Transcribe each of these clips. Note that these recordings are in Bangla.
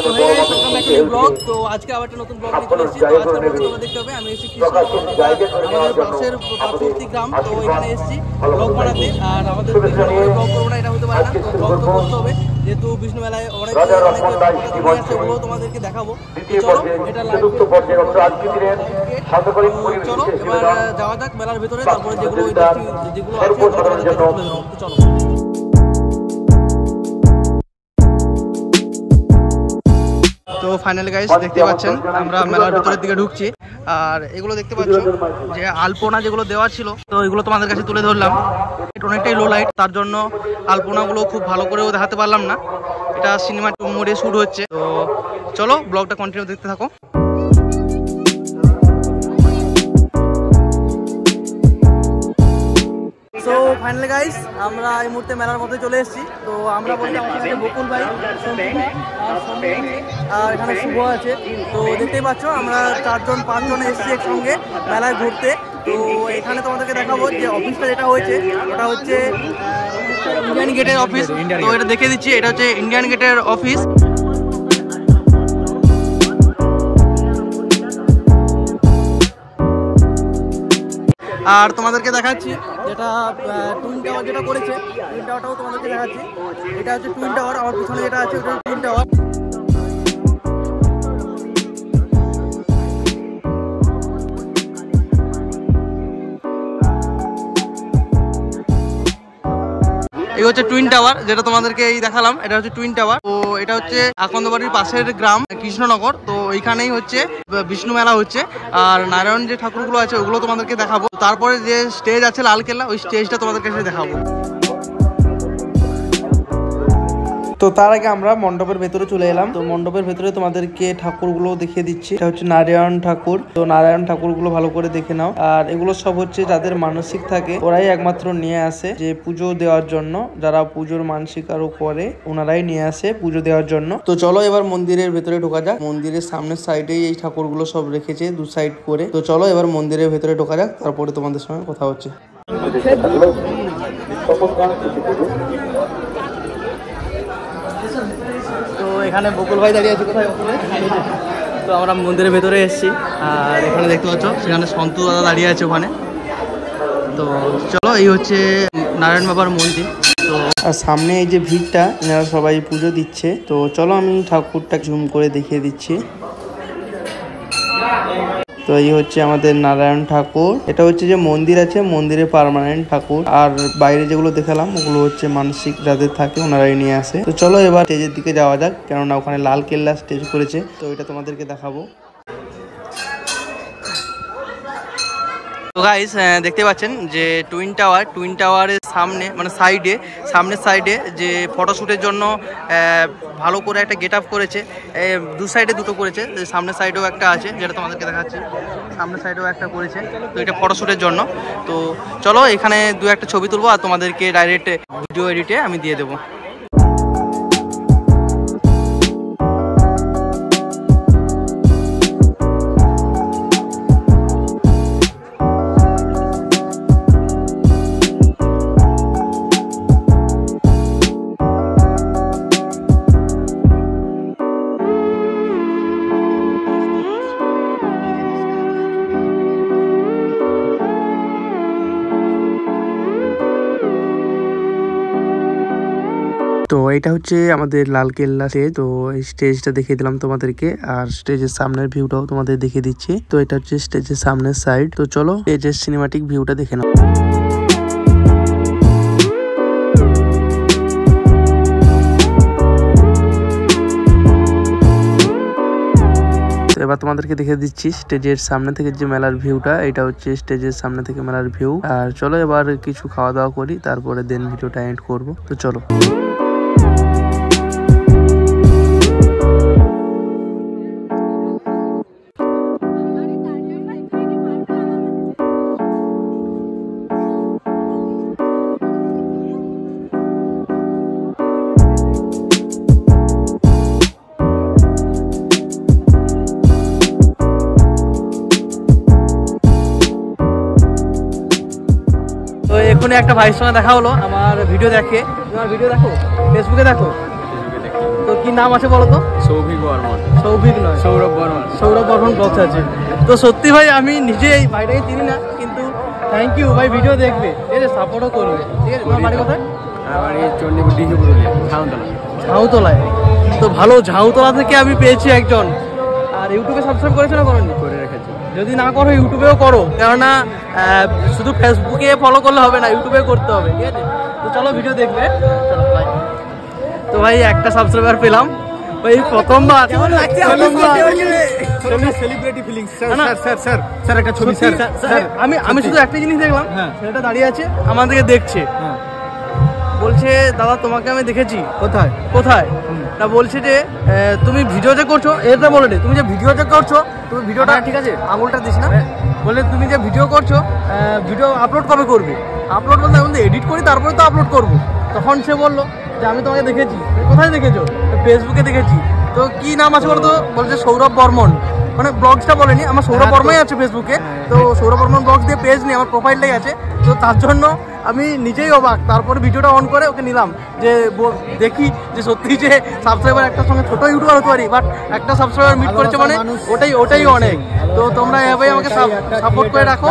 তো hey guys, welcome back to new blog. তো আজকে আবার একটা নতুন ব্লগ নিয়ে চলে এসেছি। তো আজকে ব্লগে তোমরা দেখতে হবে আমি এসেছি কৃষ্ণনগর, আমাদের পাশের পার্শ্ববর্তী গ্রাম। তো এখানে এসেছি ব্লগ বানাতে। আর আমাদের কৃষ্ণনগরে ব্লগ করবো না এটা হতে পারে না, তো ব্লগ তো করতে হবে, যেহেতু বিষ্ণু মেলায় অনেক সেগুলো তোমাদেরকে দেখাবো। চলো এটা চলো এবার যাওয়া যাক মেলার ভিতরে, তারপরে যেগুলো আছে চলো। তো ফাইনালি গাইস দেখতে পাচ্ছেন আমরা মেলার ভিতরের দিকে ঢুকছি। আর এগুলো দেখতে পাচ্ছ যে আলপনা যেগুলো দেওয়া ছিল, তো এগুলো তোমাদের কাছে তুলে ধরলাম। এটা অনেকটাই লো লাইট, তার জন্য আলপনাগুলো খুব ভালো করেও দেখাতে পারলাম না। এটা সিনেমা মোডে শুট হচ্ছে। তো চলো ব্লগটা কন্টিনিউ দেখতে থাকো। তো ফাইনালি গাইস আমরা এই মুহূর্তে মেলার মধ্যে চলে এসেছি। তো আমরা বলছি আমাদের কাছে বকুল ভাই, আর এখানে শুভ আছে। তো দেখতেই পাচ্ছ আমরা 4-5 এসেছি একসঙ্গে মেলায় ঘুরতে। তো এখানে তোমাদেরকে দেখাবো যে অফিসটা যেটা হয়েছে ওটা হচ্ছে ইন্ডিয়ান গেটের অফিস। তো এটা দেখে দিচ্ছি, এটা হচ্ছে ইন্ডিয়ান গেটের অফিস। আর তোমাদেরকে দেখাচ্ছি যেটা টুইন টাওয়ার যেটা করেছে, টুইন টাওয়ারটাও তোমাদেরকে দেখাচ্ছি। এটা হচ্ছে টুইন টাওয়ার, আমার পিছনে যেটা আছে ওটা টুইন টাওয়ার। এই হচ্ছে টুইন টাওয়ার, যেটা তোমাদেরকে এই দেখালাম, এটা হচ্ছে টুইন টাওয়ার। তো এটা হচ্ছে আকন্দবাড়ির পাশের গ্রাম কৃষ্ণনগর। তো এইখানেই হচ্ছে বিষ্ণু মেলা হচ্ছে। আর নারায়ণ যে ঠাকুরগুলো আছে ওগুলো তোমাদেরকে দেখাবো। তারপরে যে স্টেজ আছে লালকেল্লা, ওই স্টেজটা তোমাদেরকে দেখাবো। তো তার আগে আমরা মণ্ডপের ভেতরে চলে এলাম। তো মণ্ডপের ভেতরে তোমাদেরকে ঠাকুরগুলো দেখিয়ে দিচ্ছি। এটা হচ্ছে নারায়ণ ঠাকুর। তো নারায়ণ ঠাকুরগুলো ভালো করে দেখে নাও। আর এগুলো সব হচ্ছে যাদের মানসিক থাকে ওরাই একমাত্র নিয়ে আসে যে পুজো দেওয়ার জন্য। যারা পুজোর মানসিক আরো করে ওনারাই নিয়ে আসে পুজো দেওয়ার জন্য। তো চলো এবার মন্দিরের ভেতরে ঢোকা যাক। মন্দিরের সামনের সাইডেই এই ঠাকুরগুলো সব রেখেছে দু সাইড করে। তো চলো এবার মন্দিরের ভেতরে ঢোকা যাক, তারপরে তোমাদের সঙ্গে কথা হচ্ছে। তো এখানে বকুল ভাই দাঁড়িয়ে আছে কোথায়? তো আমরা মন্দিরের ভেতরে এসেছি। আর এখানে দেখতে পাচ্ছ সেখানে সন্তু দাদা দাঁড়িয়ে আছে ওখানে। তো চলো এই হচ্ছে নারায়ণ বাবার মন্দির। তো আর সামনে এই যে ভিড়টা, এনারা সবাই পুজো দিচ্ছে। তো চলো আমি ঠাকুরটা জুম করে দেখিয়ে দিচ্ছি। তো এই হচ্ছে আমাদের নারায়ণ ঠাকুর। এটা হচ্ছে যে মন্দির আছে, মন্দিরে পার্মানেন্ট ঠাকুর। আর বাইরে যেগুলো দেখালাম ওগুলো হচ্ছে মানসিক যাদের থাকে ওনারাই নিয়ে আসে। তো চলো এবার স্টেজের দিকে যাওয়া যাক, কেননা ওখানে লাল কেল্লা স্টেজ করেছে। তো এটা তোমাদেরকে দেখাবো। তো গাইস দেখতে পাচ্ছেন যে টুইন টাওয়ারের সামনে মানে সামনের সাইডে যে ফটোশ্যুটের জন্য ভালো করে একটা গেট আপ করেছে। দু সাইডে দুটো করেছে, সামনের সাইডেও একটা আছে যেটা তোমাদেরকে দেখাচ্ছি। সামনের সাইডেও একটা করেছে, তো এটা ফটোশ্যুটের জন্য। তো চলো এখানে দু একটা ছবি তুলবো আর তোমাদেরকে ডাইরেক্ট ভিডিও এডিটে আমি দিয়ে দেবো। তো এটা হচ্ছে আমাদের লালকেল্লা স্টেজ। তো এই স্টেজটা দেখিয়ে দিলাম তোমাদেরকে, আর স্টেজের সামনের ভিউটাও তোমাদের দেখিয়ে দিচ্ছি। তো এটা হচ্ছে স্টেজের সামনের সাইড। তো চলো স্টেজের সিনেমাটিক ভিউটা দেখে নাও। এবার তোমাদেরকে দেখে দিচ্ছি স্টেজের সামনে থেকে যে মেলার ভিউটা। এটা হচ্ছে স্টেজের সামনে থেকে মেলার ভিউ। আর চলো এবার কিছু খাওয়া দাওয়া করি, তারপরে দেন ভিডিওটা এন্ড করবো। তো চলো। এখনই একটা ভাইয়ের সঙ্গে দেখা হলো, আমার ভিডিও দেখে। তোমার ভিডিও দেখো, ফেসবুকে দেখো? তো কি নাম আছে বলো তো? সৌভিক বর্মা। এখন ব্লগস আছে। তো সত্যি ভাই আমি নিজে এই ভাইটাকে চিনি না, কিন্তু থ্যাংক ইউ ভাই, ভিডিও দেখবে, ঠিক আছে, সাপোর্টও করবে, ঠিক আছে। তোমার বাড়ি কোথায়? আমার এই চণ্ডীপুর ডিহি পুরুলিয়া ঝাউতলা। ঝাউতলায়? তো ভালো, ঝাউতলা থেকে আমি পেয়েছি একজন। আর ইউটিউবে সাবস্ক্রাইব করেছো না করেনি? করে রেখেছি। যদি না করো ইউটিউবেও করো, কেননা শুধু ফেসবুকে ফলো করলে হবে না, ইউটিউবে করতে হবে, ঠিক আছে। তো চলো ভিডিও দেখবে, চলো ভাই। তো ভাই একটা সাবস্ক্রাইবার পেলাম ভাই, প্রথমবার। Celebrity feelings sir sir sir একটা ছবি স্যার। আমি শুধু একটা জিনিস দেখলাম, ছেলেটা দাঁড়িয়ে আছে আমাদেরকে দেখছে, বলছে দাদা তোমাকে আমি দেখেছি। কোথায় কোথায়? না বলছে যে তুমি ভিডিও যে করছো, এটা বলে তুমি যে ভিডিও যে করছো, তুমি ভিডিওটা ঠিক আছে, আঙুলটা দিস না, বলে তুমি যে ভিডিও করছো, ভিডিও আপলোড কবে করবে? আপলোড বলতে আমি এডিট করি তারপরে তো আপলোড করবো। তখন সে বললো যে আমি তোমাকে দেখেছি। কোথায় দেখেছো? ফেসবুকে দেখেছি। তো কি নাম আছে বলতো? বলছে সৌরভ বর্মন, মানে ব্লগসটা বলেনি, আমার সৌরভ বর্মাই আছে ফেসবুকে। তো সৌরভ বর্মন ব্লগস দিয়ে পেজ নেই, আমার প্রোফাইলটাই আছে। তো তার জন্য আমি নিজেই অবাক, তারপরে ভিডিওটা অন করে ওকে নিলাম, যে দেখি যে সত্যি যে সাবস্ক্রাইবার একটার সঙ্গে ছোট ইউটিউবার হতে পারি, বাট একটা সাবস্ক্রাইবার মিট করেছে মানে ওটাই অনেক। তো তোমরা এভাবেই আমাকে সাপোর্ট করে রাখো,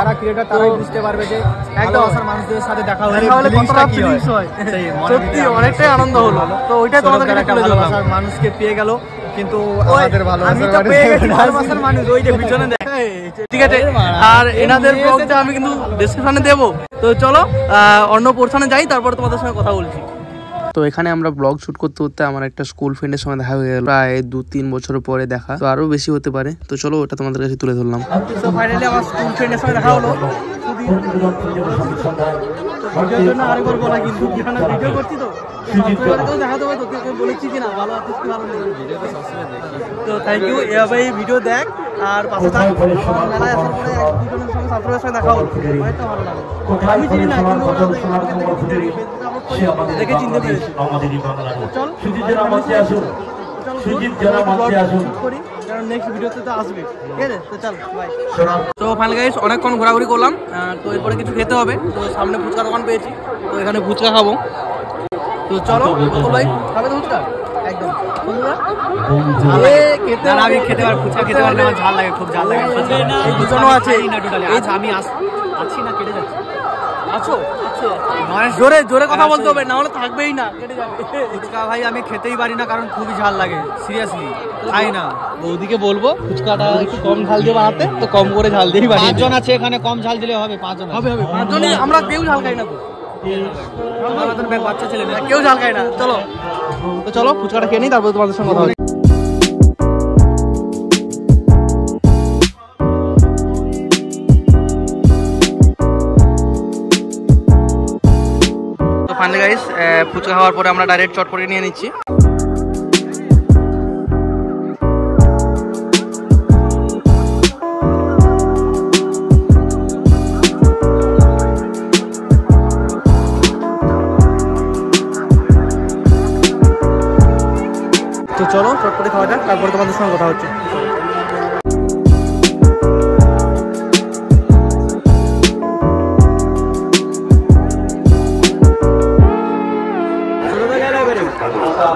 তারাই বুঝতে পারবে যে একদম মানুষদের সাথে দেখা হলে কতটা ফিলিংস হয়। সত্যি অনেকটাই আনন্দ হলো। তো ওইটাই তোমাদের কাছে তুলে ধরলাম। মানুষকে পেয়ে গেল, কিন্তু আমাদের ভালোবাসার মানুষ ওই যে পিছনে দেখ, ঠিক আছে। আর এনাদের ব্লগটা আমি কিন্তু ডেসক্রিপশনে দেবো। তো চলো অন্য পোর্শনে যাই, তারপরে তোমাদের সঙ্গে কথা বলছি। তো এখানে আমরা ব্লগ শুট করতে করতে আমার একটা স্কুল ফ্রেন্ডের সঙ্গে দেখা হয়ে গেল, প্রায় 2-3 বছর পরে দেখা, তো আরো বেশি হতে পারে। তো চলো ওটা তোমাদের কাছে তুলে ধরলাম। তো ফাইনালি আমার স্কুল ফ্রেন্ডের সঙ্গে দেখা হলো। ভিডিওর জন্য আরেকবার বলা, কিন্তু ভিডিও করছি তো দেখাতে হবে, তোকে বলেছি কিনা ভালো আছিস কি ভালো নেই। তো থ্যাংক ইউ, এভাবে ভিডিও দেখ আর পাশে থাক। মেলায় আসার পরে দুজনের সঙ্গে সাবস্ক্রাইবের সঙ্গে দেখা হলো, অনেকটা ভালো লাগলো। আমি চিনি না, কিন্তু দেখে চিনতে পেরেছি। চল করি, কারণ নেক্সট ভিডিওতে তো আসবে, ঠিক আছে। তো চল বাই। তো ফাইনালি গাইস অনেকক্ষণ ঘোরাঘুরি করলাম, তো এরপরে কিছু খেতে হবে। তো সামনে ফুচকা দোকান পেয়েছি, তো এখানে ফুচকা খাবো। তো চলো ভাই, খাবে তো ফুচকা? একদম আমি খেতে পারি, ফুচকা খেতে পারলে আমার ঝাল লাগে, খুব ঝাল লাগে। এই দুজনও আছে, আমি আছি না, কেটে যাচ্ছি। আছো? জোরে জোরে কথা বলতে হবে, না হলে থাকবেই না, কেটে যাবে। ফুচকা ভাই আমি খেতেই পারি না, কারণ খুবই ঝাল লাগে, সিরিয়াসলি খাই না। বৌদিকে বলবো ফুচকাটা একটু কম ঝাল দিয়ে বানাতে, তো কম করে ঝাল দিয়েই বানিয়ে। 5 জন আছে এখানে, কম ঝাল দিলে হবে? 5 জন হবে, 5 জনই আমরা, কেউ ঝাল খাই না। তো আমার মতন বাচ্চা ছেলে না, কেউ ঝাল খায় না। চলো তো চলো ফুচকাটা খেয়ে নিই, তারপর তোমাদের সঙ্গে কথা হবে। তো ফাইনালি গাইস ফুচকা খাওয়ার পরে আমরা ডাইরেক্ট চটপটি নিয়ে নিচ্ছি। তো চলো চটপটি খাওয়া যাক, তারপরে তোমাদের সঙ্গে কথা হচ্ছে।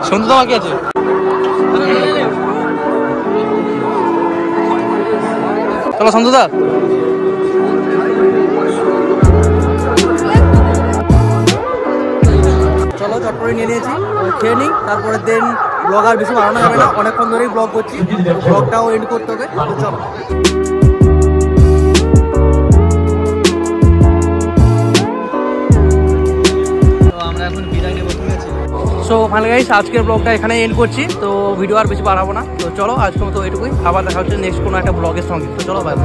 শুনতে বাকি আছে। চলো সন্তদা। চলো চটপটি নিয়ে নিয়েছি, খেয়ে নিই, তারপরে দেন ব্লগ আর বেশি বানানো যাবে না, অনেকক্ষণ ধরেই ব্লগ করছি, ব্লগটাও এন্ড করতে হবে। তো চলো। আমরা এখন বিদায় নেব, ঠিক আছে। সো ফাইনালি গাইস আজকের ব্লগটা এখানে এন্ড করছি, তো ভিডিও আর বেশি বাড়াবো না। তো চলো আজকের মতো এটুকুই, আবার দেখা হচ্ছে নেক্সট কোনো একটা ব্লগের সঙ্গে। তো চলো বাই।